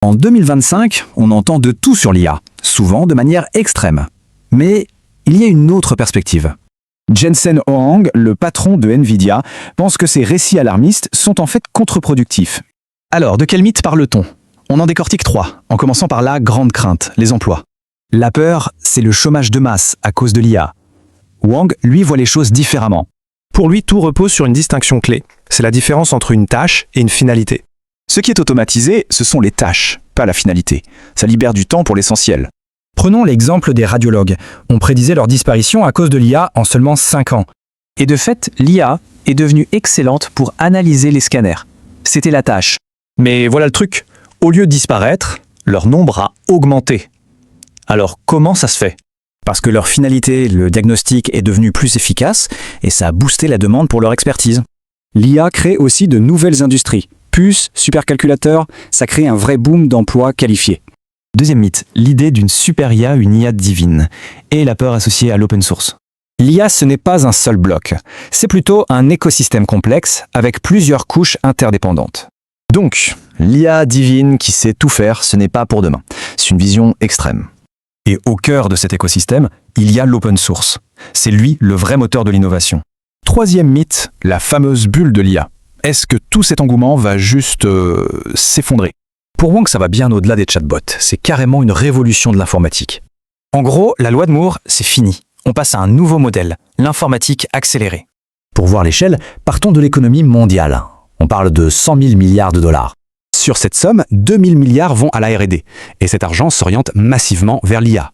En 2025, on entend de tout sur l'IA, souvent de manière extrême. Mais il y a une autre perspective. Jensen Huang, le patron de Nvidia, pense que ces récits alarmistes sont en fait contre-productifs. Alors, de quel mythe parle-t-on? On en décortique 3, en commençant par la grande crainte, les emplois. La peur, c'est le chômage de masse à cause de l'IA. Wang, lui, voit les choses différemment. Pour lui, tout repose sur une distinction clé. C'est la différence entre une tâche et une finalité. Ce qui est automatisé, ce sont les tâches, pas la finalité. Ça libère du temps pour l'essentiel. Prenons l'exemple des radiologues. On prédisait leur disparition à cause de l'IA en seulement 5 ans. Et de fait, l'IA est devenue excellente pour analyser les scanners. C'était la tâche. Mais voilà le truc. Au lieu de disparaître, leur nombre a augmenté. Alors, comment ça se fait? Parce que leur finalité, le diagnostic, est devenu plus efficace et ça a boosté la demande pour leur expertise. L'IA crée aussi de nouvelles industries. Puces, supercalculateurs, ça crée un vrai boom d'emplois qualifiés. Deuxième mythe, l'idée d'une super IA, une IA divine, et la peur associée à l'open source. L'IA, ce n'est pas un seul bloc. C'est plutôt un écosystème complexe avec plusieurs couches interdépendantes. Donc, l'IA divine qui sait tout faire, ce n'est pas pour demain. C'est une vision extrême. Et au cœur de cet écosystème, il y a l'open source. C'est lui le vrai moteur de l'innovation. Troisième mythe, la fameuse bulle de l'IA. Est-ce que tout cet engouement va juste s'effondrer? Pour Wang, ça va bien au-delà des chatbots. C'est carrément une révolution de l'informatique. En gros, la loi de Moore, c'est fini. On passe à un nouveau modèle, l'informatique accélérée. Pour voir l'échelle, partons de l'économie mondiale. On parle de 100 000 milliards de dollars. Sur cette somme, 2000 milliards vont à la R&D. Et cet argent s'oriente massivement vers l'IA.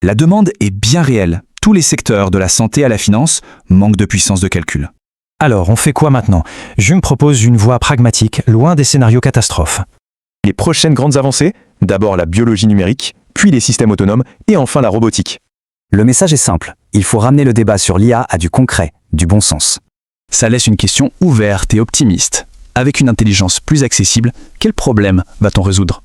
La demande est bien réelle. Tous les secteurs, de la santé à la finance, manquent de puissance de calcul. Alors, on fait quoi maintenant? Je me propose une voie pragmatique, loin des scénarios catastrophes. Les prochaines grandes avancées, d'abord la biologie numérique, puis les systèmes autonomes et enfin la robotique. Le message est simple. Il faut ramener le débat sur l'IA à du concret, du bon sens. Ça laisse une question ouverte et optimiste. Avec une intelligence plus accessible, quel problème va-t-on résoudre?